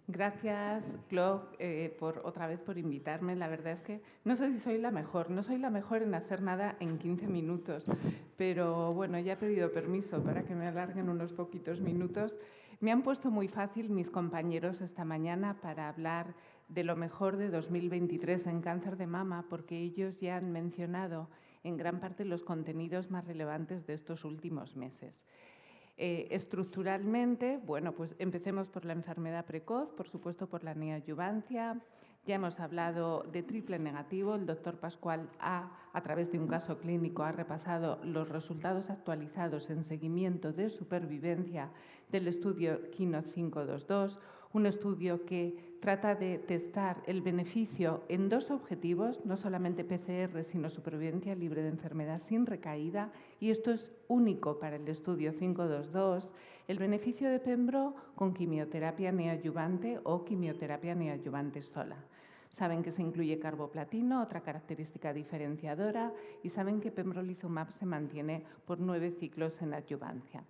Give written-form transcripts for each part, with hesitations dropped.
Gracias, Clo, otra vez por invitarme. La verdad es que no sé si soy la mejor. No soy la mejor en hacer nada en 15 minutos, pero bueno, ya he pedido permiso para que me alarguen unos poquitos minutos. Me han puesto muy fácil mis compañeros esta mañana para hablar de lo mejor de 2023 en cáncer de mama, porque ellos ya han mencionado en gran parte los contenidos más relevantes de estos últimos meses. Estructuralmente, bueno, pues empecemos por la enfermedad precoz, por supuesto por la neoadyuvancia. Ya hemos hablado de triple negativo. El doctor Pascual a través de un caso clínico, ha repasado los resultados actualizados en seguimiento de supervivencia del estudio KEYNOTE 522, un estudio que trata de testar el beneficio en dos objetivos, no solamente PCR, sino supervivencia libre de enfermedad sin recaída, y esto es único para el estudio 522, el beneficio de Pembro con quimioterapia neoadyuvante o quimioterapia neoadyuvante sola. Saben que se incluye carboplatino, otra característica diferenciadora, y saben que pembrolizumab se mantiene por 9 ciclos en adyuvancia.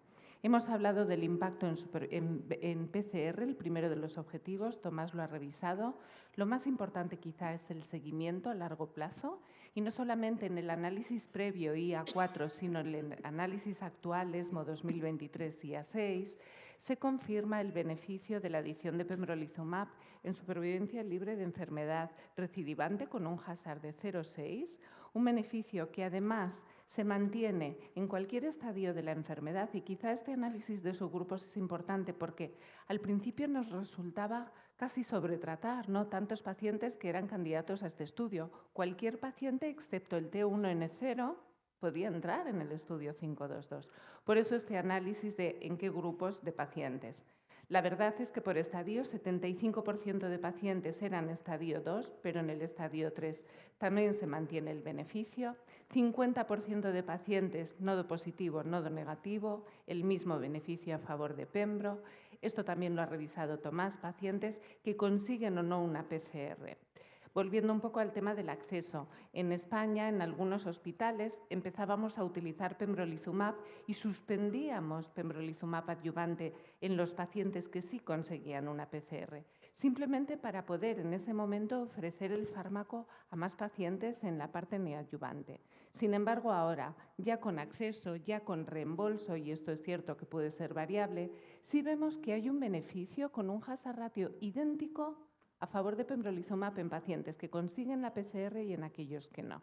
Hemos hablado del impacto en PCR, el primero de los objetivos. Tomás lo ha revisado. Lo más importante quizá es el seguimiento a largo plazo, y no solamente en el análisis previo IA4, sino en el análisis actual ESMO 2023 IA6, se confirma el beneficio de la adición de pembrolizumab en supervivencia libre de enfermedad recidivante con un hazard de 0,6, un beneficio que además se mantiene en cualquier estadio de la enfermedad. Y quizá este análisis de subgrupos es importante porque al principio nos resultaba casi sobretratar, ¿no? Tantos pacientes que eran candidatos a este estudio. Cualquier paciente, excepto el T1N0, podía entrar en el estudio 522. Por eso este análisis de en qué grupos de pacientes. La verdad es que por estadio 75% de pacientes eran estadio 2, pero en el estadio 3 también se mantiene el beneficio. 50% de pacientes nodo positivo, nodo negativo, el mismo beneficio a favor de Pembro. Esto también lo ha revisado Tomás, pacientes que consiguen o no una PCR. Volviendo un poco al tema del acceso, en España, en algunos hospitales, empezábamos a utilizar pembrolizumab y suspendíamos pembrolizumab adyuvante en los pacientes que sí conseguían una PCR, simplemente para poder en ese momento ofrecer el fármaco a más pacientes en la parte neoadyuvante. Sin embargo, ahora, ya con acceso, ya con reembolso, y esto es cierto que puede ser variable, sí vemos que hay un beneficio con un hazard ratio idéntico a favor de pembrolizumab en pacientes que consiguen la PCR y en aquellos que no.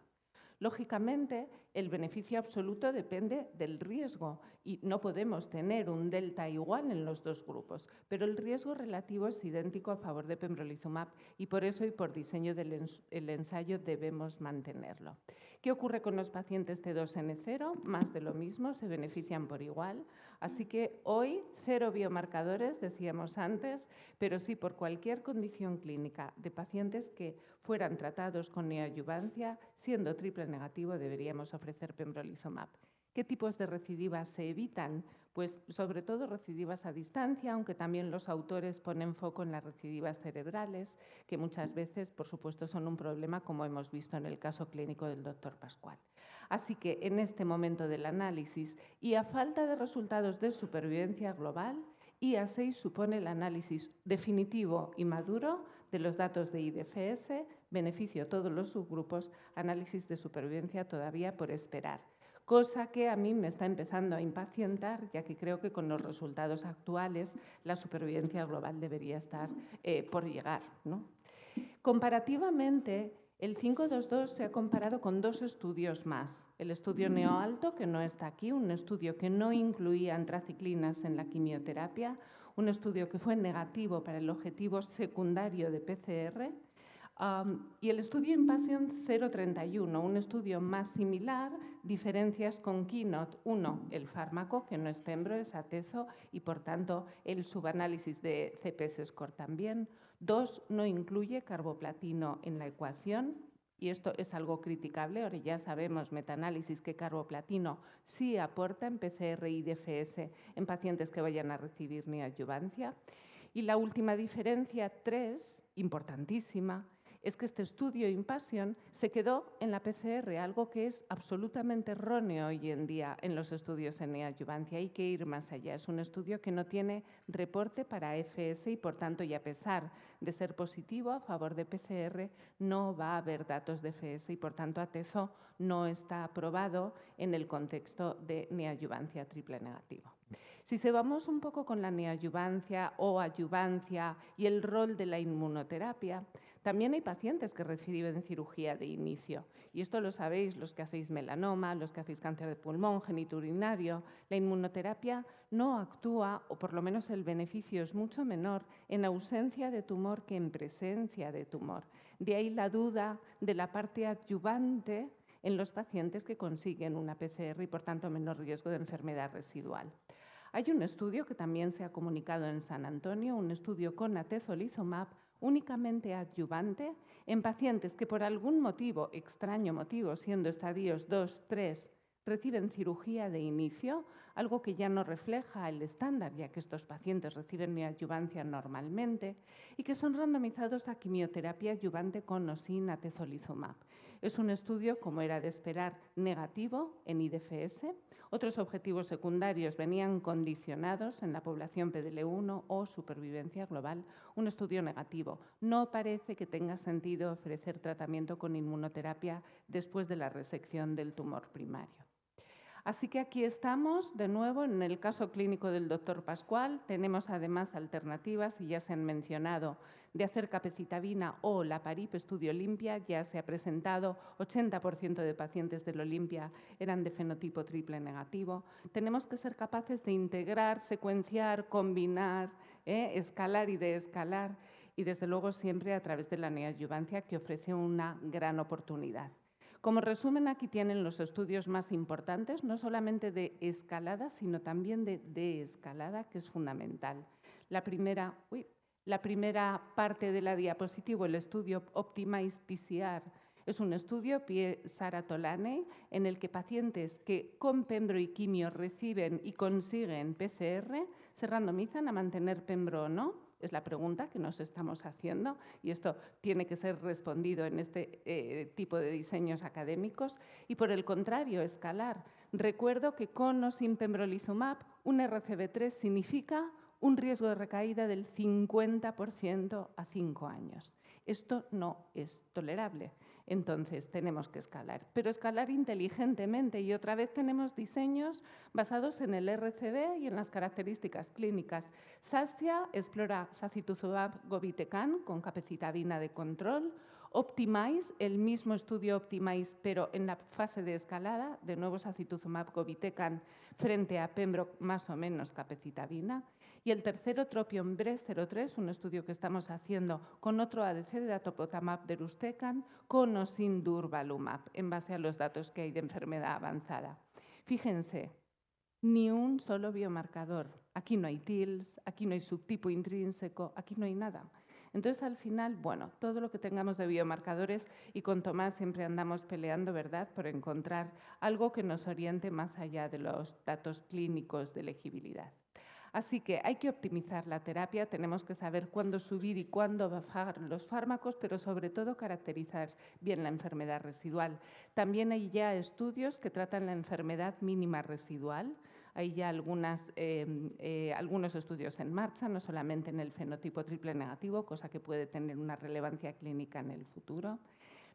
Lógicamente, el beneficio absoluto depende del riesgo y no podemos tener un delta igual en los dos grupos, pero el riesgo relativo es idéntico a favor de pembrolizumab y por eso y por diseño del ensayo debemos mantenerlo. ¿Qué ocurre con los pacientes T2N0? Más de lo mismo, se benefician por igual. Así que hoy, 0 biomarcadores, decíamos antes, pero sí por cualquier condición clínica de pacientes que fueran tratados con neoadyuvancia, siendo triple negativo, deberíamos ofrecer pembrolizumab. ¿Qué tipos de recidivas se evitan? Pues sobre todo recidivas a distancia, aunque también los autores ponen foco en las recidivas cerebrales, que muchas veces, por supuesto, son un problema, como hemos visto en el caso clínico del doctor Pascual. Así que en este momento del análisis y a falta de resultados de supervivencia global, IA6 supone el análisis definitivo y maduro de los datos de IDFS, beneficio a todos los subgrupos, análisis de supervivencia todavía por esperar. Cosa que a mí me está empezando a impacientar, ya que creo que con los resultados actuales la supervivencia global debería estar por llegar, ¿no? Comparativamente, el 522 se ha comparado con dos estudios más. El estudio NeoAlto, que no está aquí, un estudio que no incluía antraciclinas en la quimioterapia, un estudio que fue negativo para el objetivo secundario de PCR, y el estudio Impassion 031, un estudio más similar, diferencias con KEYNOTE. 1, el fármaco, que no es Pembro, es Atezo, y por tanto el subanálisis de CPS score también. 2, no incluye carboplatino en la ecuación, y esto es algo criticable. Ahora ya sabemos, metaanálisis, que carboplatino sí aporta en PCR y DFS en pacientes que vayan a recibir neoadyuvancia. Y la última diferencia, 3, importantísima, es que este estudio IMPASSION se quedó en la PCR, algo que es absolutamente erróneo hoy en día en los estudios en neoadyuvancia. Hay que ir más allá. Es un estudio que no tiene reporte para FS y, por tanto, y a pesar de ser positivo a favor de PCR, no va a haber datos de FS y, por tanto, ATEZO no está aprobado en el contexto de neoadyuvancia triple negativo. Si se vamos un poco con la neoadyuvancia o adyuvancia y el rol de la inmunoterapia, también hay pacientes que reciben cirugía de inicio. Y esto lo sabéis los que hacéis melanoma, los que hacéis cáncer de pulmón, genitourinario. La inmunoterapia no actúa, o por lo menos el beneficio es mucho menor, en ausencia de tumor que en presencia de tumor. De ahí la duda de la parte adyuvante en los pacientes que consiguen una PCR y, por tanto, menor riesgo de enfermedad residual. Hay un estudio que también se ha comunicado en San Antonio, un estudio con atezolizumab únicamente adyuvante en pacientes que por algún motivo, extraño motivo, siendo estadios 2, 3, reciben cirugía de inicio, algo que ya no refleja el estándar, ya que estos pacientes reciben neoadyuvancia normalmente, y que son randomizados a quimioterapia adyuvante con o sin atezolizumab. Es un estudio, como era de esperar, negativo en IDFS. Otros objetivos secundarios venían condicionados en la población PDL1 o supervivencia global. Un estudio negativo. No parece que tenga sentido ofrecer tratamiento con inmunoterapia después de la resección del tumor primario. Así que aquí estamos de nuevo en el caso clínico del doctor Pascual. Tenemos además alternativas, y ya se han mencionado, de hacer capecitabina o la PARIP estudio Olimpia. Ya se ha presentado, 80% de pacientes del Olimpia eran de fenotipo triple negativo. Tenemos que ser capaces de integrar, secuenciar, combinar, escalar y deescalar, y desde luego siempre a través de la neoadyuvancia, que ofrece una gran oportunidad. Como resumen, aquí tienen los estudios más importantes, no solamente de escalada, sino también de deescalada, que es fundamental. La primera parte de la diapositiva, el estudio Optimize PCR, es un estudio Sara Tolaney, en el que pacientes que con pembro y quimio reciben y consiguen PCR se randomizan a mantener pembro o no. Es la pregunta que nos estamos haciendo, y esto tiene que ser respondido en este tipo de diseños académicos. Y por el contrario, escalar. Recuerdo que con o sin pembrolizumab, un RCB3 significa un riesgo de recaída del 50% a 5 años. Esto no es tolerable. Entonces, tenemos que escalar, pero escalar inteligentemente. Y otra vez tenemos diseños basados en el RCB y en las características clínicas. SASTIA explora sacituzumab govitecan con capecitabina de control. Optimize, el mismo estudio Optimize, pero en la fase de escalada, de nuevo sacituzumab govitecan frente a pembro más o menos capecitabina. Y el tercero, TROPION-Breast03, un estudio que estamos haciendo con otro ADC de datopotamab deruxtecan con o sin durvalumab, en base a los datos que hay de enfermedad avanzada. Fíjense, ni un solo biomarcador. Aquí no hay TILs, aquí no hay subtipo intrínseco, aquí no hay nada. Entonces, al final, bueno, todo lo que tengamos de biomarcadores, y con Tomás siempre andamos peleando, ¿verdad?, por encontrar algo que nos oriente más allá de los datos clínicos de elegibilidad. Así que hay que optimizar la terapia, tenemos que saber cuándo subir y cuándo bajar los fármacos, pero sobre todo caracterizar bien la enfermedad residual. También hay ya estudios que tratan la enfermedad mínima residual. Hay ya algunos estudios en marcha, no solamente en el fenotipo triple negativo, cosa que puede tener una relevancia clínica en el futuro.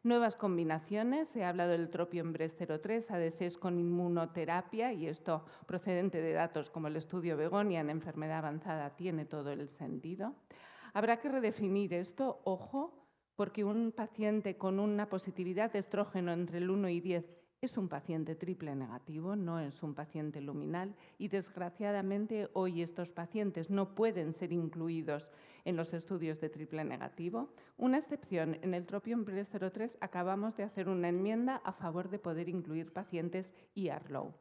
Nuevas combinaciones, se ha hablado del TROPION-Breast03, ADCs con inmunoterapia, y esto procedente de datos como el estudio Begonia en enfermedad avanzada tiene todo el sentido. Habrá que redefinir esto, ojo, porque un paciente con una positividad de estrógeno entre el 1 y 10 es un paciente triple negativo, no es un paciente luminal, y desgraciadamente hoy estos pacientes no pueden ser incluidos en los estudios de triple negativo. Una excepción, en el TROPION-Breast03 acabamos de hacer una enmienda a favor de poder incluir pacientes ER-low.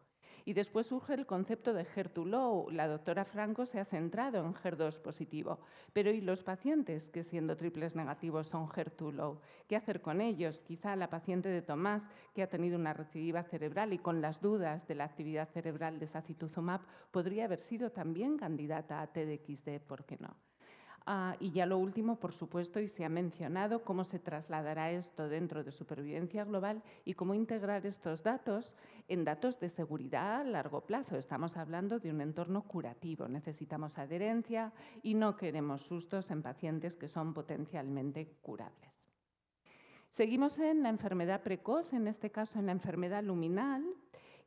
Y después surge el concepto de HER2-low. La doctora Franco se ha centrado en HER2 positivo. Pero ¿y los pacientes que siendo triples negativos son HER2-low? ¿Qué hacer con ellos? Quizá la paciente de Tomás, que ha tenido una recidiva cerebral y con las dudas de la actividad cerebral de sacituzumab, podría haber sido también candidata a TDXD, ¿por qué no? Y ya lo último, por supuesto, y se ha mencionado, cómo se trasladará esto dentro de supervivencia global y cómo integrar estos datos en datos de seguridad a largo plazo. Estamos hablando de un entorno curativo, necesitamos adherencia y no queremos sustos en pacientes que son potencialmente curables. Seguimos en la enfermedad precoz, en este caso en la enfermedad luminal,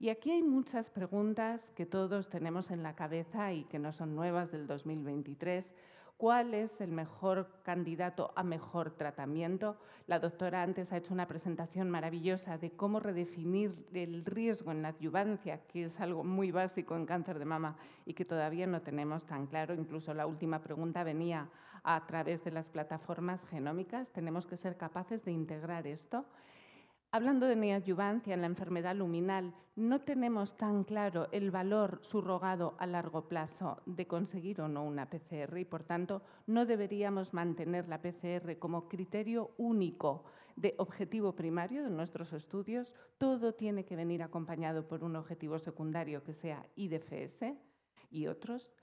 y aquí hay muchas preguntas que todos tenemos en la cabeza y que no son nuevas del 2023. ¿Cuál es el mejor candidato a mejor tratamiento? La doctora antes ha hecho una presentación maravillosa de cómo redefinir el riesgo en la adyuvancia, que es algo muy básico en cáncer de mama y que todavía no tenemos tan claro. Incluso la última pregunta venía a través de las plataformas genómicas. Tenemos que ser capaces de integrar esto. Hablando de neoadyuvancia en la enfermedad luminal, no tenemos tan claro el valor subrogado a largo plazo de conseguir o no una PCR y, por tanto, no deberíamos mantener la PCR como criterio único de objetivo primario de nuestros estudios. Todo tiene que venir acompañado por un objetivo secundario que sea IDFS y otros.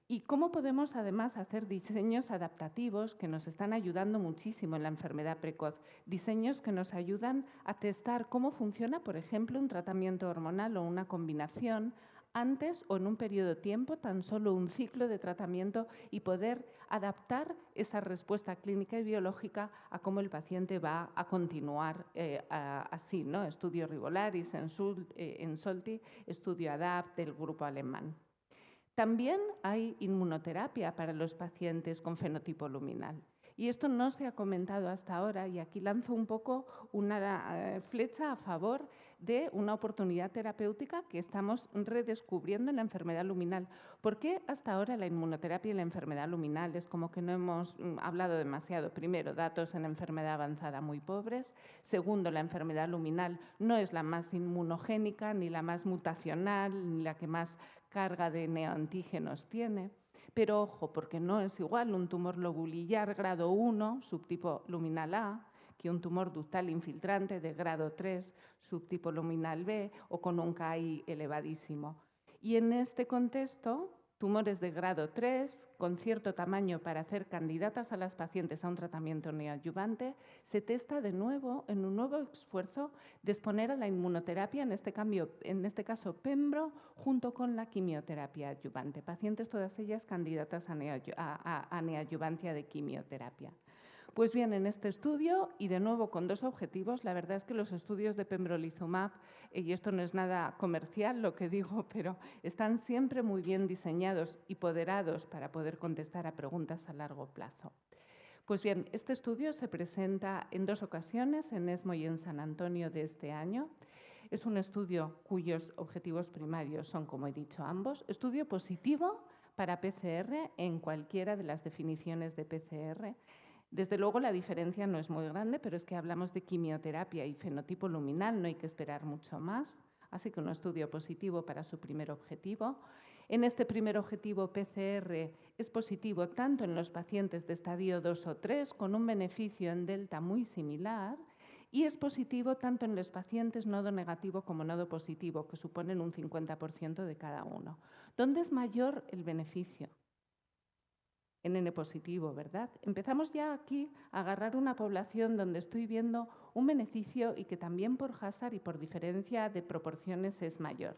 ¿Y cómo podemos además hacer diseños adaptativos que nos están ayudando muchísimo en la enfermedad precoz? Diseños que nos ayudan a testar cómo funciona, por ejemplo, un tratamiento hormonal o una combinación antes o en un periodo de tiempo, tan solo un ciclo de tratamiento, y poder adaptar esa respuesta clínica y biológica a cómo el paciente va a continuar así, ¿no? Estudio Rivolaris, Ensolti, estudio ADAPT del grupo alemán. También hay inmunoterapia para los pacientes con fenotipo luminal. Y esto no se ha comentado hasta ahora, y aquí lanzo un poco una flecha a favor de una oportunidad terapéutica que estamos redescubriendo en la enfermedad luminal. ¿Por qué hasta ahora la inmunoterapia y la enfermedad luminal es como que no hemos hablado demasiado? Primero, datos en enfermedad avanzada muy pobres. Segundo, la enfermedad luminal no es la más inmunogénica, ni la más mutacional, ni la que más carga de neoantígenos tiene. Pero ojo, porque no es igual un tumor lobulillar grado 1, subtipo luminal A, que un tumor ductal infiltrante de grado 3, subtipo luminal B, o con un KI elevadísimo. Y en este contexto, tumores de grado 3, con cierto tamaño para hacer candidatas a las pacientes a un tratamiento neoadyuvante, se testa de nuevo en un nuevo esfuerzo de exponer a la inmunoterapia, en este caso pembro, junto con la quimioterapia adyuvante. Pacientes todas ellas candidatas a neoadyuvancia de quimioterapia. Pues bien, en este estudio, y de nuevo con dos objetivos, la verdad es que los estudios de pembrolizumab, y esto no es nada comercial lo que digo, pero están siempre muy bien diseñados y poderados para poder contestar a preguntas a largo plazo. Pues bien, este estudio se presenta en dos ocasiones, en ESMO y en San Antonio de este año. Es un estudio cuyos objetivos primarios son, como he dicho, ambos. Estudio positivo para PCR en cualquiera de las definiciones de PCR. Desde luego la diferencia no es muy grande, pero es que hablamos de quimioterapia y fenotipo luminal, no hay que esperar mucho más. Así que un estudio positivo para su primer objetivo. En este primer objetivo, PCR es positivo tanto en los pacientes de estadio 2 o 3, con un beneficio en delta muy similar, y es positivo tanto en los pacientes nodo negativo como nodo positivo, que suponen un 50% de cada uno. ¿Dónde es mayor el beneficio? En N positivo, ¿verdad? Empezamos ya aquí a agarrar una población donde estoy viendo un beneficio y que también por Hazard y por diferencia de proporciones es mayor.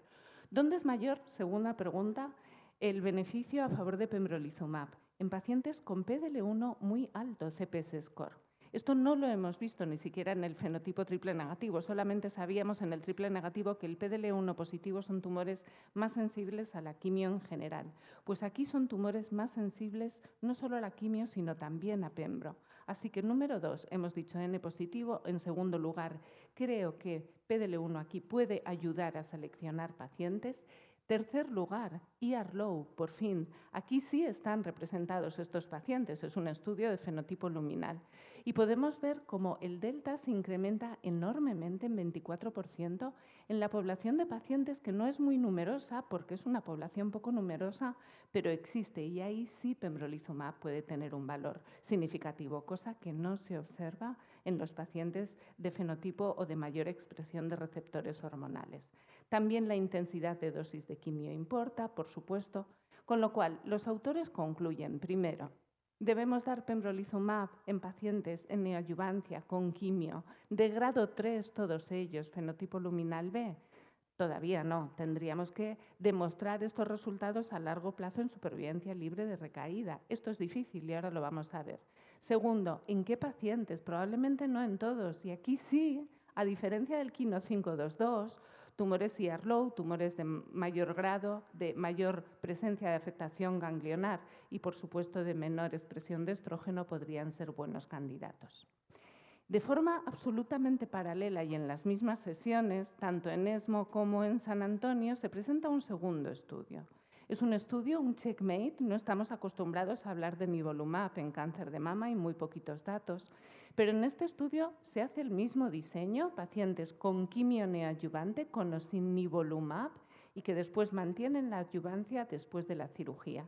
¿Dónde es mayor, segunda pregunta, el beneficio a favor de pembrolizumab? En pacientes con PDL1 muy alto CPS score. Esto no lo hemos visto ni siquiera en el fenotipo triple negativo, solamente sabíamos en el triple negativo que el PDL1 positivo son tumores más sensibles a la quimio en general. Pues aquí son tumores más sensibles no solo a la quimio, sino también a pembro. Así que número 2, hemos dicho N positivo. En segundo lugar, creo que PDL1 aquí puede ayudar a seleccionar pacientes. Tercer lugar, ER low, por fin. Aquí sí están representados estos pacientes. Es un estudio de fenotipo luminal. Y podemos ver cómo el delta se incrementa enormemente en 24% en la población de pacientes que no es muy numerosa, porque es una población poco numerosa, pero existe. Y ahí sí pembrolizumab puede tener un valor significativo, cosa que no se observa en los pacientes de fenotipo o de mayor expresión de receptores hormonales. También la intensidad de dosis de quimio importa, por supuesto, con lo cual los autores concluyen, primero, Debemos dar pembrolizumab en pacientes en neoadyuvancia con quimio, de grado 3 todos ellos, fenotipo luminal B. Todavía no, tendríamos que demostrar estos resultados a largo plazo en supervivencia libre de recaída. Esto es difícil y ahora lo vamos a ver. Segundo, ¿en qué pacientes? Probablemente no en todos. Y aquí sí, a diferencia del KINO 522, tumores ER-low, tumores de mayor grado, de mayor presencia de afectación ganglionar y, por supuesto, de menor expresión de estrógeno, podrían ser buenos candidatos. De forma absolutamente paralela y en las mismas sesiones, tanto en ESMO como en San Antonio, se presenta un segundo estudio. Es un estudio, un checkmate, no estamos acostumbrados a hablar de nivolumab en cáncer de mama y muy poquitos datos, pero en este estudio se hace el mismo diseño, pacientes con quimio neoadyuvante, con o sin nivolumab, y que después mantienen la adyuvancia después de la cirugía.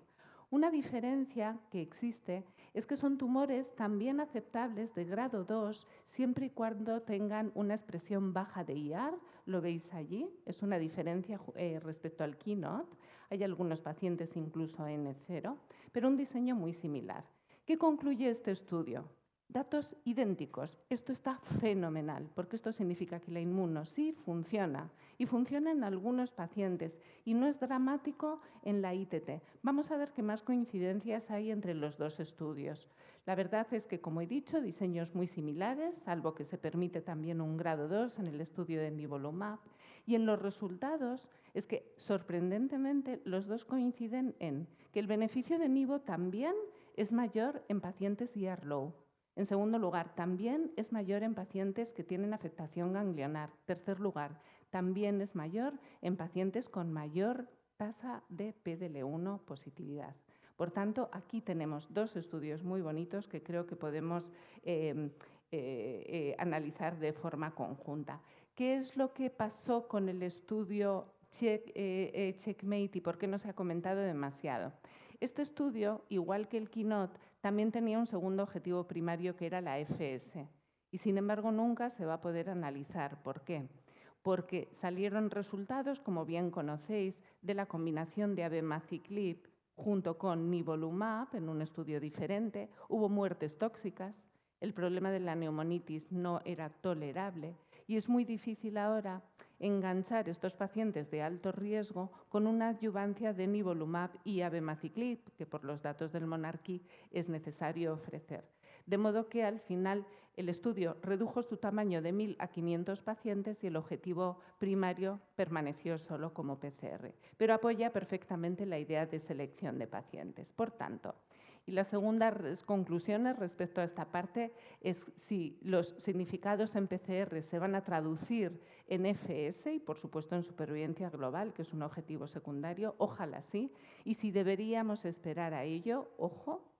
Una diferencia que existe es que son tumores también aceptables de grado 2 siempre y cuando tengan una expresión baja de IAR, lo veis allí, es una diferencia respecto al KEYNOTE, hay algunos pacientes incluso N0, pero un diseño muy similar. ¿Qué concluye este estudio? Datos idénticos. Esto está fenomenal, porque esto significa que la inmuno sí funciona y funciona en algunos pacientes y no es dramático en la ITT. Vamos a ver qué más coincidencias hay entre los dos estudios. La verdad es que, como he dicho, diseños muy similares, salvo que se permite también un grado 2 en el estudio de nivolumab. Y en los resultados es que, sorprendentemente, los dos coinciden en que el beneficio de nivo también es mayor en pacientes ER-low. En segundo lugar, también es mayor en pacientes que tienen afectación ganglionar. Tercer lugar, también es mayor en pacientes con mayor tasa de PDL1 positividad. Por tanto, aquí tenemos dos estudios muy bonitos que creo que podemos analizar de forma conjunta. ¿Qué es lo que pasó con el estudio Checkmate y por qué no se ha comentado demasiado? Este estudio, igual que el KEYNOTE, también tenía un segundo objetivo primario que era la FS. Y sin embargo nunca se va a poder analizar. ¿Por qué? Porque salieron resultados, como bien conocéis, de la combinación de abemaciclib junto con nivolumab en un estudio diferente. Hubo muertes tóxicas, el problema de la neumonitis no era tolerable y es muy difícil ahora enganchar estos pacientes de alto riesgo con una adyuvancia de nivolumab y abemaciclib, que por los datos del Monarquí es necesario ofrecer. De modo que al final el estudio redujo su tamaño de 1.000 a 500 pacientes y el objetivo primario permaneció solo como PCR, pero apoya perfectamente la idea de selección de pacientes. Por tanto, y las segundas conclusiones respecto a esta parte es si los significados en PCR se van a traducir en FS y, por supuesto, en supervivencia global, que es un objetivo secundario, ojalá sí, y si deberíamos esperar a ello, ojo,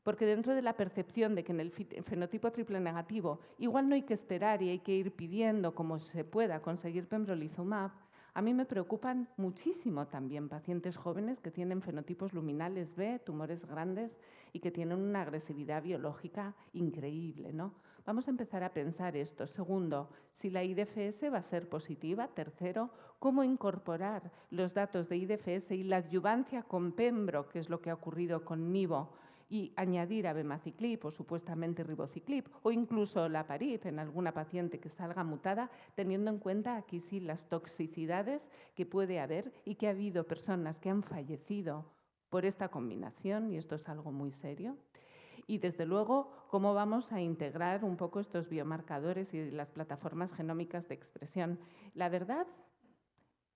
porque dentro de la percepción de que en el fenotipo triple negativo igual no hay que esperar y hay que ir pidiendo como se pueda conseguir pembrolizumab, a mí me preocupan muchísimo también pacientes jóvenes que tienen fenotipos luminales B, tumores grandes y que tienen una agresividad biológica increíble, ¿no? Vamos a empezar a pensar esto. Segundo, si la IDFS va a ser positiva. Tercero, cómo incorporar los datos de IDFS y la adyuvancia con pembro, que es lo que ha ocurrido con nivo, y añadir abemaciclib o supuestamente ribociclib o incluso la parib en alguna paciente que salga mutada, teniendo en cuenta aquí sí las toxicidades que puede haber y que ha habido personas que han fallecido por esta combinación, y esto es algo muy serio. Y desde luego, cómo vamos a integrar un poco estos biomarcadores y las plataformas genómicas de expresión. La verdad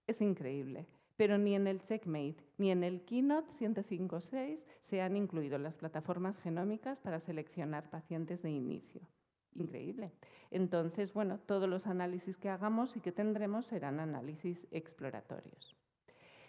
es increíble. Pero ni en el Checkmate ni en el KEYNOTE 156 se han incluido las plataformas genómicas para seleccionar pacientes de inicio. Increíble. Entonces, bueno, todos los análisis que hagamos y que tendremos serán análisis exploratorios.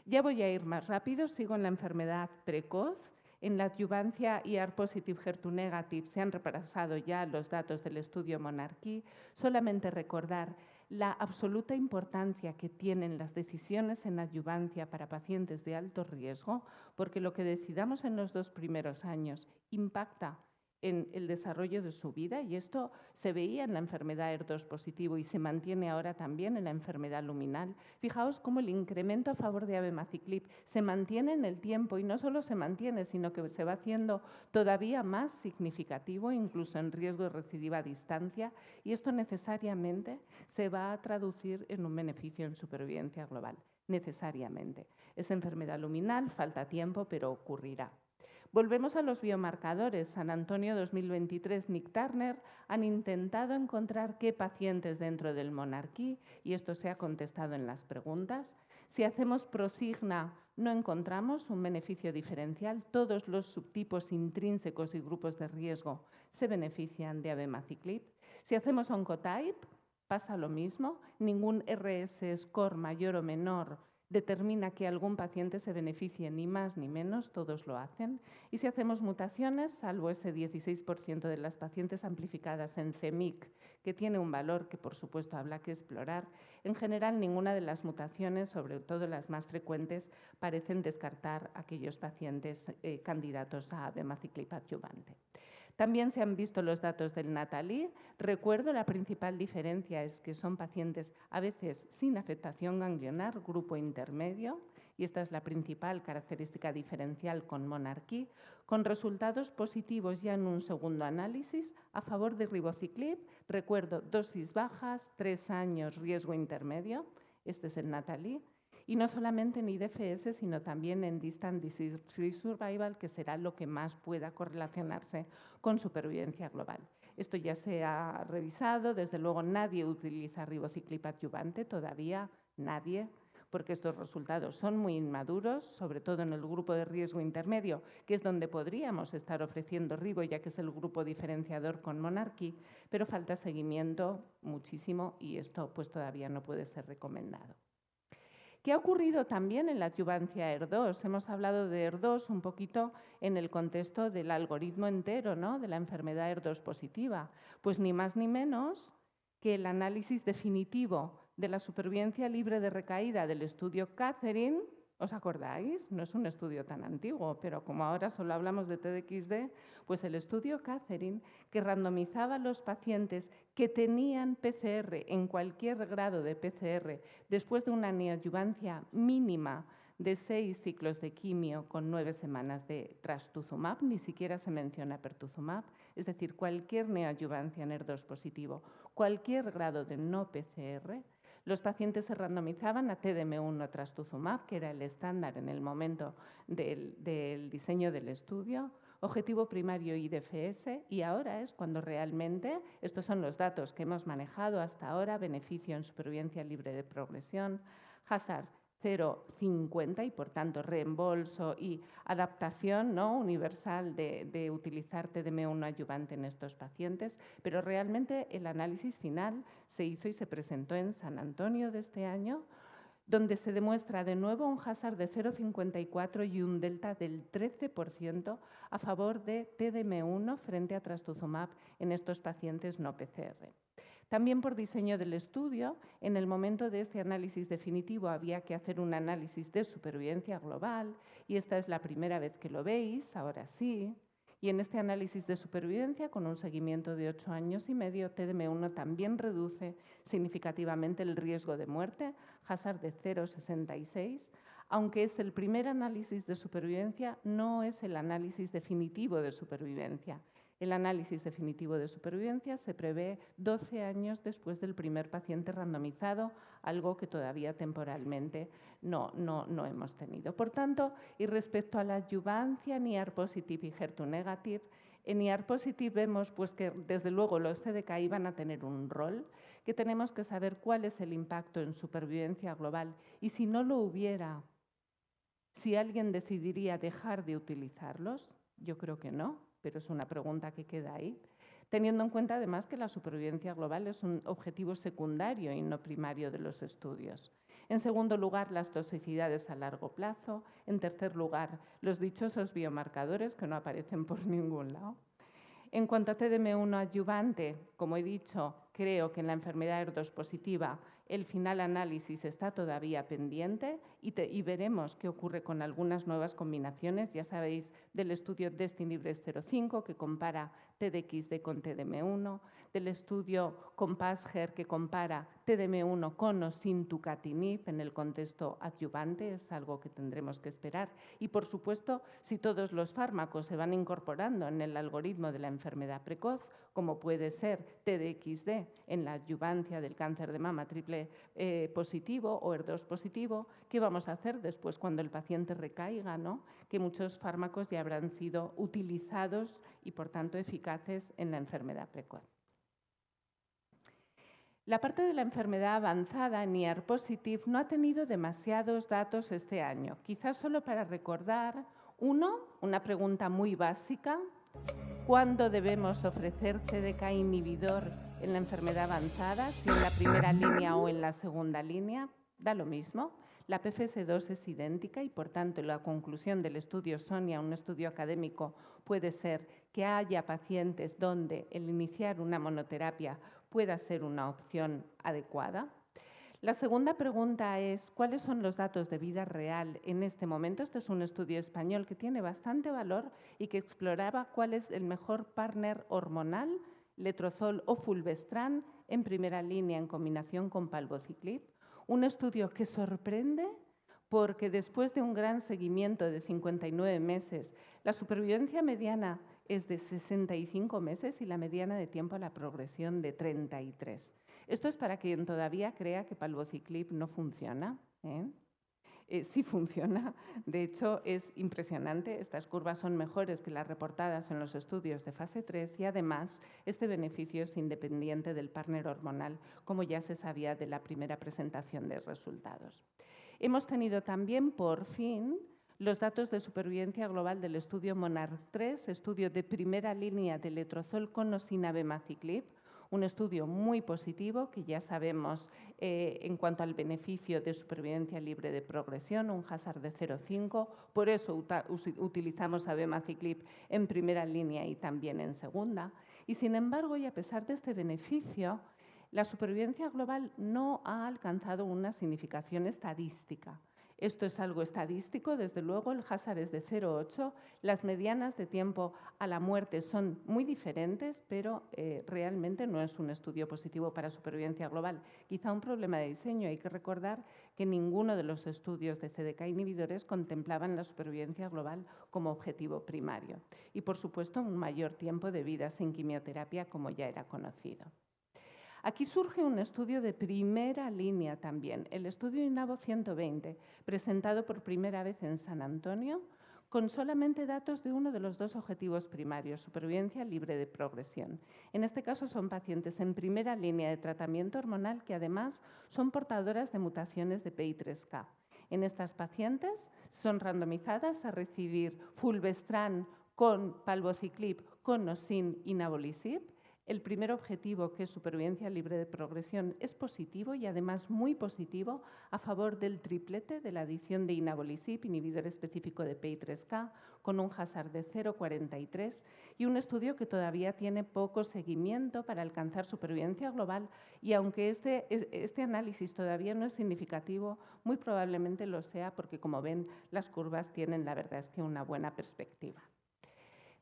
Ya voy a ir más rápido, sigo en la enfermedad precoz. En la adyuvancia ER-positive, HER2 negative se han repasado ya los datos del estudio Monarquí. Solamente recordar la absoluta importancia que tienen las decisiones en adyuvancia para pacientes de alto riesgo, porque lo que decidamos en los 2 primeros años impacta en el desarrollo de su vida, y esto se veía en la enfermedad ER2 positivo y se mantiene ahora también en la enfermedad luminal. Fijaos cómo el incremento a favor de abemaciclib se mantiene en el tiempo, y no solo se mantiene, sino que se va haciendo todavía más significativo, incluso en riesgo de recidiva a distancia, y esto necesariamente se va a traducir en un beneficio en supervivencia global, necesariamente. Es enfermedad luminal, falta tiempo, pero ocurrirá. Volvemos a los biomarcadores. San Antonio 2023, Nick Turner han intentado encontrar qué pacientes dentro del monarquí, y esto se ha contestado en las preguntas. Si hacemos prosigna, no encontramos un beneficio diferencial. Todos los subtipos intrínsecos y grupos de riesgo se benefician de abemaciclib. Si hacemos oncotype, pasa lo mismo. Ningún RS score mayor o menor determina que algún paciente se beneficie, ni más ni menos, todos lo hacen. Y si hacemos mutaciones, salvo ese 16% de las pacientes amplificadas en CEMIC, que tiene un valor que por supuesto habrá que explorar, en general ninguna de las mutaciones, sobre todo las más frecuentes, parecen descartar a aquellos pacientes candidatos a abemaciclib adyuvante. También se han visto los datos del NATALEE. Recuerdo, la principal diferencia es que son pacientes a veces sin afectación ganglionar, grupo intermedio, y esta es la principal característica diferencial con monarquí, con resultados positivos ya en un segundo análisis a favor de ribociclib. Recuerdo, dosis bajas, 3 años, riesgo intermedio. Este es el NATALEE. Y no solamente en IDFS, sino también en Distant Disease Free Survival, que será lo que más pueda correlacionarse con supervivencia global. Esto ya se ha revisado, desde luego nadie utiliza ribociclib adyuvante, todavía nadie, porque estos resultados son muy inmaduros, sobre todo en el grupo de riesgo intermedio, que es donde podríamos estar ofreciendo ribo, ya que es el grupo diferenciador con monarquí, pero falta seguimiento muchísimo y esto pues todavía no puede ser recomendado. ¿Qué ha ocurrido también en la adyuvancia ER2? Hemos hablado de ER2 un poquito en el contexto del algoritmo entero, ¿no?, de la enfermedad ER2 positiva. Pues ni más ni menos que el análisis definitivo de la supervivencia libre de recaída del estudio Catherine. ¿Os acordáis? No es un estudio tan antiguo, pero como ahora solo hablamos de TDXD, pues el estudio Catherine, que randomizaba a los pacientes que tenían PCR en cualquier grado de PCR después de una neoadyuvancia mínima de 6 ciclos de quimio con 9 semanas de trastuzumab, ni siquiera se menciona pertuzumab, es decir, cualquier neoadyuvancia en ER2 positivo, cualquier grado de no PCR, los pacientes se randomizaban a TDM1 trastuzumab, que era el estándar en el momento del diseño del estudio, objetivo primario IDFS, y ahora es cuando realmente, estos son los datos que hemos manejado hasta ahora, beneficio en supervivencia libre de progresión, hazard 0,50 y por tanto reembolso y adaptación, ¿no?, universal de utilizar TDM1 adyuvante en estos pacientes, pero realmente el análisis final se hizo y se presentó en San Antonio de este año, donde se demuestra de nuevo un hazard de 0,54 y un delta del 13% a favor de TDM1 frente a trastuzumab en estos pacientes no PCR. También por diseño del estudio, en el momento de este análisis definitivo había que hacer un análisis de supervivencia global, y esta es la primera vez que lo veis, ahora sí. Y en este análisis de supervivencia, con un seguimiento de 8 años y medio, TDM1 también reduce significativamente el riesgo de muerte, hazard de 0,66, aunque es el primer análisis de supervivencia, no es el análisis definitivo de supervivencia. El análisis definitivo de supervivencia se prevé 12 años después del primer paciente randomizado, algo que todavía temporalmente no hemos tenido. Por tanto, y respecto a la adyuvancia en ER positive y HER2 negative, en ER positive vemos pues, que desde luego los CDKI van a tener un rol, que tenemos que saber cuál es el impacto en supervivencia global, y si no lo hubiera, si alguien decidiría dejar de utilizarlos, yo creo que no, pero es una pregunta que queda ahí, teniendo en cuenta además que la supervivencia global es un objetivo secundario y no primario de los estudios. En segundo lugar, las toxicidades a largo plazo. En tercer lugar, los dichosos biomarcadores que no aparecen por ningún lado. En cuanto a TDM1 adyuvante, como he dicho, creo que en la enfermedad ER2 positiva el final análisis está todavía pendiente y veremos qué ocurre con algunas nuevas combinaciones. Ya sabéis del estudio DESTINY-Breast05, que compara TDXD con TDM1, del estudio COMPASS-HER, que compara TDM1 con o sin tucatinib en el contexto adyuvante, es algo que tendremos que esperar. Y, por supuesto, si todos los fármacos se van incorporando en el algoritmo de la enfermedad precoz, como puede ser TDXD en la adyuvancia del cáncer de mama triple positivo o HER2 positivo, ¿qué vamos a hacer después cuando el paciente recaiga, ¿no? Que muchos fármacos ya habrán sido utilizados y, por tanto, eficaces en la enfermedad precoz. La parte de la enfermedad avanzada en ER-positive no ha tenido demasiados datos este año. Quizás solo para recordar, una pregunta muy básica: ¿cuándo debemos ofrecer CDK inhibidor en la enfermedad avanzada? Si en la primera línea o en la segunda línea, da lo mismo. La PFS2 es idéntica y, por tanto, la conclusión del estudio SONIA, un estudio académico, puede ser que haya pacientes donde el iniciar una monoterapia pueda ser una opción adecuada. La segunda pregunta es: ¿cuáles son los datos de vida real en este momento? Este es un estudio español que tiene bastante valor y que exploraba cuál es el mejor partner hormonal, letrozol o fulvestrant, en primera línea en combinación con palbociclib. Un estudio que sorprende porque después de un gran seguimiento de 59 meses, la supervivencia mediana es de 65 meses y la mediana de tiempo a la progresión de 33. Esto es para quien todavía crea que palbociclib no funciona. Sí funciona. De hecho, es impresionante. Estas curvas son mejores que las reportadas en los estudios de fase 3 y, además, este beneficio es independiente del partner hormonal, como ya se sabía de la primera presentación de resultados. Hemos tenido también, por fin, los datos de supervivencia global del estudio MONARCH-3, estudio de primera línea de letrozol con o sin abemaciclib, un estudio muy positivo que ya sabemos en cuanto al beneficio de supervivencia libre de progresión, un hazard de 0,5. Por eso utilizamos abemaciclib en primera línea y también en segunda. Y, sin embargo, y a pesar de este beneficio, la supervivencia global no ha alcanzado una significación estadística. Esto es algo estadístico, desde luego, el hazard es de 0,8, las medianas de tiempo a la muerte son muy diferentes, pero realmente no es un estudio positivo para supervivencia global. Quizá un problema de diseño. Hay que recordar que ninguno de los estudios de CDK inhibidores contemplaban la supervivencia global como objetivo primario. Y, por supuesto, un mayor tiempo de vida sin quimioterapia, como ya era conocido. Aquí surge un estudio de primera línea también, el estudio INAVO 120, presentado por primera vez en San Antonio, con solamente datos de uno de los dos objetivos primarios, supervivencia libre de progresión. En este caso son pacientes en primera línea de tratamiento hormonal que, además, son portadoras de mutaciones de PI3K. En estas pacientes son randomizadas a recibir fulvestrant con palbociclib con o sin inavolisib. El primer objetivo, que es supervivencia libre de progresión, es positivo y, además, muy positivo a favor del triplete de la adición de inavolisib, inhibidor específico de PI3K, con un hazard de 0,43 y un estudio que todavía tiene poco seguimiento para alcanzar supervivencia global y, aunque este análisis todavía no es significativo, muy probablemente lo sea porque, como ven, las curvas tienen, la verdad es que, una buena perspectiva.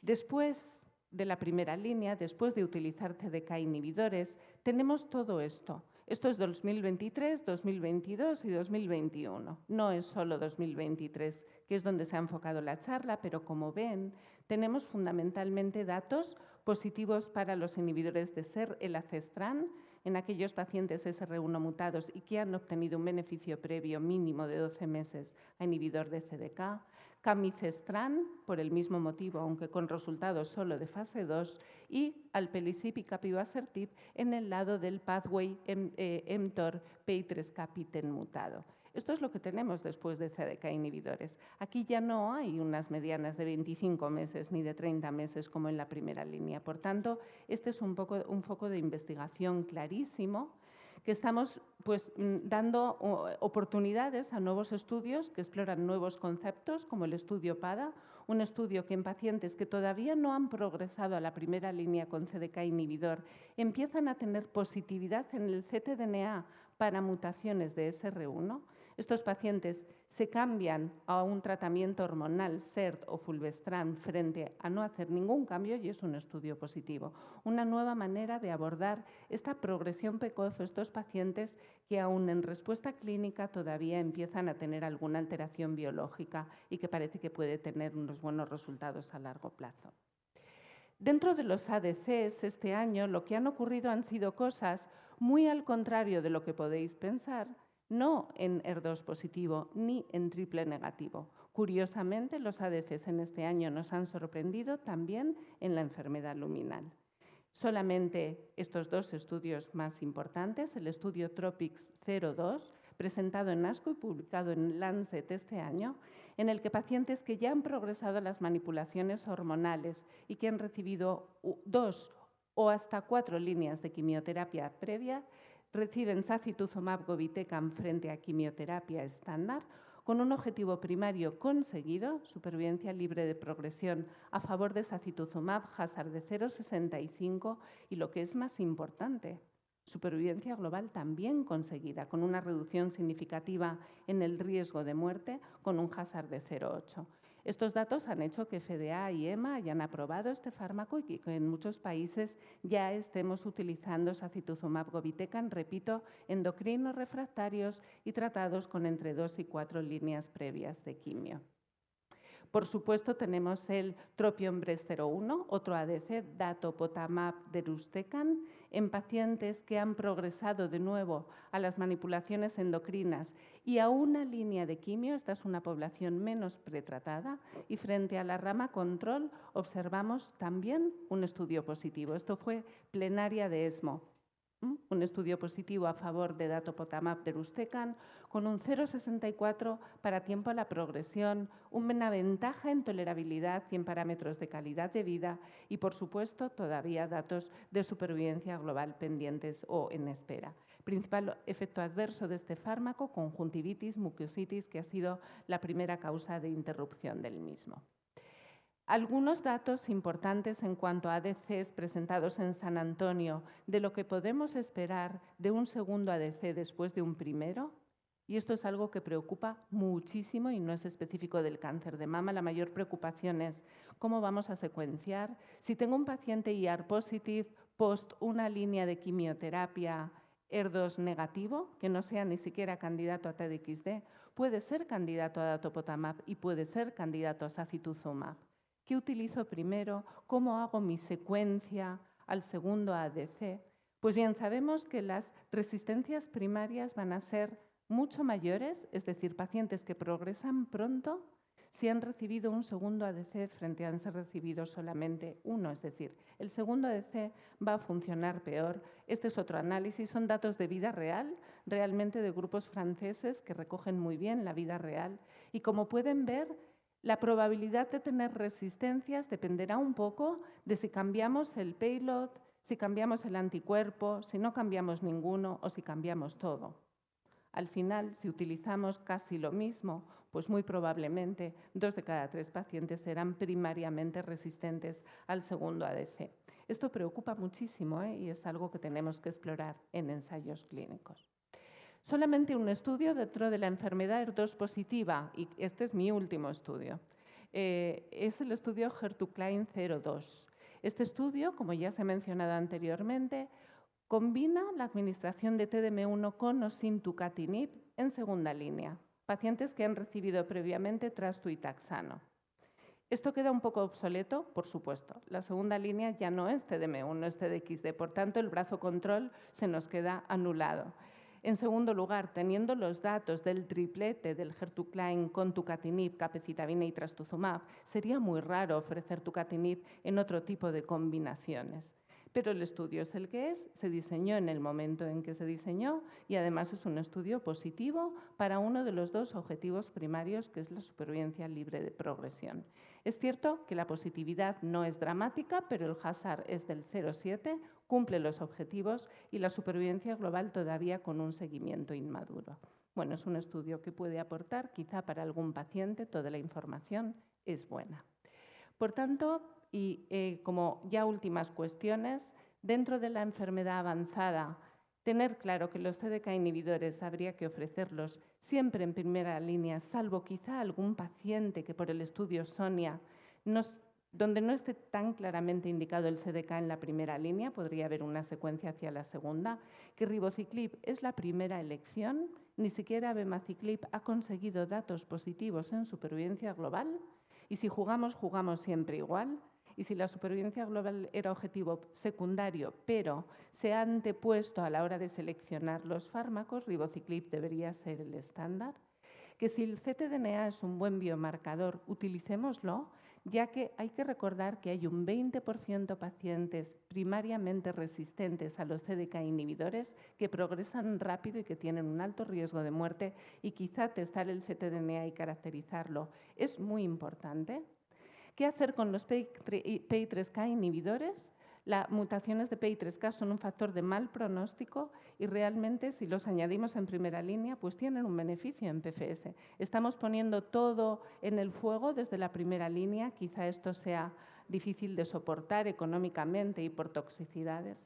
Después de la primera línea, después de utilizar CDK inhibidores, tenemos todo esto. Esto es 2023, 2022 y 2021. No es solo 2023, que es donde se ha enfocado la charla, pero, como ven, tenemos fundamentalmente datos positivos para los inhibidores de SER, el elacestran, en aquellos pacientes SR1 mutados y que han obtenido un beneficio previo mínimo de 12 meses a inhibidor de CDK, Camicestrant, por el mismo motivo, aunque con resultados solo de fase 2, y alpelisib y capivasertib en el lado del pathway mTOR PI3K-PTEN mutado. Esto es lo que tenemos después de CDK inhibidores. Aquí ya no hay unas medianas de 25 meses ni de 30 meses como en la primera línea. Por tanto, este es un foco de investigación clarísimo, que estamos dando oportunidades a nuevos estudios que exploran nuevos conceptos, como el estudio PADA, un estudio que en pacientes que todavía no han progresado a la primera línea con CDK inhibidor empiezan a tener positividad en el ctDNA para mutaciones de SR1. Estos pacientes se cambian a un tratamiento hormonal, SERD o fulvestrant, frente a no hacer ningún cambio y es un estudio positivo. Una nueva manera de abordar esta progresión precoz o estos pacientes que aún en respuesta clínica todavía empiezan a tener alguna alteración biológica y que parece que puede tener unos buenos resultados a largo plazo. Dentro de los ADCs este año lo que han ocurrido han sido cosas muy al contrario de lo que podéis pensar, no en HER2 positivo ni en triple negativo. Curiosamente, los ADCs en este año nos han sorprendido también en la enfermedad luminal. Solamente estos dos estudios más importantes, el estudio TROPICS-02, presentado en ASCO y publicado en Lancet este año, en el que pacientes que ya han progresado a las manipulaciones hormonales y que han recibido 2 o hasta 4 líneas de quimioterapia previa, reciben sacituzumab govitecan frente a quimioterapia estándar, con un objetivo primario conseguido, supervivencia libre de progresión a favor de sacituzumab, hazard de 0,65 y lo que es más importante, supervivencia global también conseguida, con una reducción significativa en el riesgo de muerte con un hazard de 0,8. Estos datos han hecho que FDA y EMA hayan aprobado este fármaco y que en muchos países ya estemos utilizando sacituzumab govitecan, repito, endocrinos refractarios y tratados con entre 2 y 4 líneas previas de quimio. Por supuesto, tenemos el TROPION-Breast01, otro ADC, datopotamab deruxtecan, en pacientes que han progresado de nuevo a las manipulaciones endocrinas y a una línea de quimio. Esta es una población menos pretratada y frente a la rama control observamos también un estudio positivo. Esto fue plenaria de ESMO. Un estudio positivo a favor de datopotamab deruxtecan con un 0,64 para tiempo a la progresión, una ventaja en tolerabilidad y en parámetros de calidad de vida y, por supuesto, todavía datos de supervivencia global pendientes o en espera. Principal efecto adverso de este fármaco, conjuntivitis, mucositis, que ha sido la primera causa de interrupción del mismo. Algunos datos importantes en cuanto a ADCs presentados en San Antonio de lo que podemos esperar de un segundo ADC después de un primero, y esto es algo que preocupa muchísimo y no es específico del cáncer de mama. La mayor preocupación es cómo vamos a secuenciar. Si tengo un paciente ER positive post una línea de quimioterapia HER2 negativo, que no sea ni siquiera candidato a TDXD, puede ser candidato a datopotamab y puede ser candidato a sacituzumab. ¿Qué utilizo primero? ¿Cómo hago mi secuencia al segundo ADC? Pues bien, sabemos que las resistencias primarias van a ser mucho mayores, es decir, pacientes que progresan pronto si han recibido un segundo ADC frente a han recibido solamente uno, es decir, el segundo ADC va a funcionar peor. Este es otro análisis, son datos de vida real, realmente de grupos franceses que recogen muy bien la vida real y como pueden ver, la probabilidad de tener resistencias dependerá un poco de si cambiamos el payload, si cambiamos el anticuerpo, si no cambiamos ninguno o si cambiamos todo. Al final, si utilizamos casi lo mismo, pues muy probablemente 2 de cada 3 pacientes serán primariamente resistentes al segundo ADC. Esto preocupa muchísimo y es algo que tenemos que explorar en ensayos clínicos. Solamente un estudio dentro de la enfermedad HER2 positiva, y este es mi último estudio, es el estudio HER2CLIMB-02. Este estudio, como ya se ha mencionado anteriormente, combina la administración de TDM1 con o sin tucatinib en segunda línea, pacientes que han recibido previamente trastu y taxano. Esto queda un poco obsoleto, por supuesto. La segunda línea ya no es TDM1, es TDXD, por tanto el brazo control se nos queda anulado. En segundo lugar, teniendo los datos del triplete del HER2CLIMB con tucatinib, capecitabina y trastuzumab, sería muy raro ofrecer tucatinib en otro tipo de combinaciones. Pero el estudio es el que es, se diseñó en el momento en que se diseñó y además es un estudio positivo para uno de los dos objetivos primarios, que es la supervivencia libre de progresión. Es cierto que la positividad no es dramática, pero el hazard es del 0,7, cumple los objetivos y la supervivencia global todavía con un seguimiento inmaduro. Bueno, es un estudio que puede aportar, quizá para algún paciente, toda la información es buena. Por tanto, y como ya últimas cuestiones, dentro de la enfermedad avanzada, Tener claro que los CDK inhibidores habría que ofrecerlos siempre en primera línea, salvo quizá algún paciente que por el estudio SONIA, donde no esté tan claramente indicado el CDK en la primera línea, podría haber una secuencia hacia la segunda, que ribociclib es la primera elección, ni siquiera abemaciclib ha conseguido datos positivos en supervivencia global, y si jugamos, jugamos siempre igual. Y si la supervivencia global era objetivo secundario, pero se ha antepuesto a la hora de seleccionar los fármacos, ribociclib debería ser el estándar. Que si el ctDNA es un buen biomarcador, utilicémoslo, ya que hay que recordar que hay un 20% pacientes primariamente resistentes a los CDK inhibidores que progresan rápido y que tienen un alto riesgo de muerte, y quizá testar el ctDNA y caracterizarlo es muy importante. ¿Qué hacer con los PI3K inhibidores? Las mutaciones de PI3K son un factor de mal pronóstico y realmente si los añadimos en primera línea, pues tienen un beneficio en PFS. Estamos poniendo todo en el fuego desde la primera línea, quizá esto sea difícil de soportar económicamente y por toxicidades.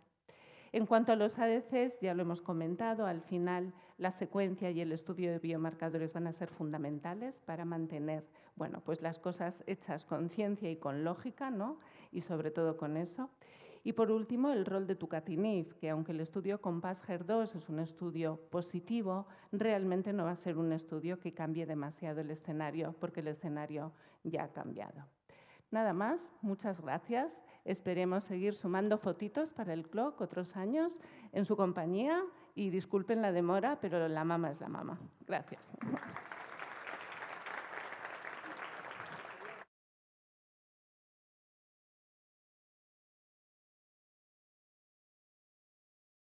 En cuanto a los ADCs, ya lo hemos comentado, al final la secuencia y el estudio de biomarcadores van a ser fundamentales para mantener, bueno, pues las cosas hechas con ciencia y con lógica, ¿no? Y sobre todo con eso. Y por último, el rol de tucatinib, que aunque el estudio COMPASS-HER2 es un estudio positivo, realmente no va a ser un estudio que cambie demasiado el escenario, porque el escenario ya ha cambiado. Nada más, muchas gracias. Esperemos seguir sumando fotitos para el CLOC otros años en su compañía y disculpen la demora, pero la mama es la mama. Gracias.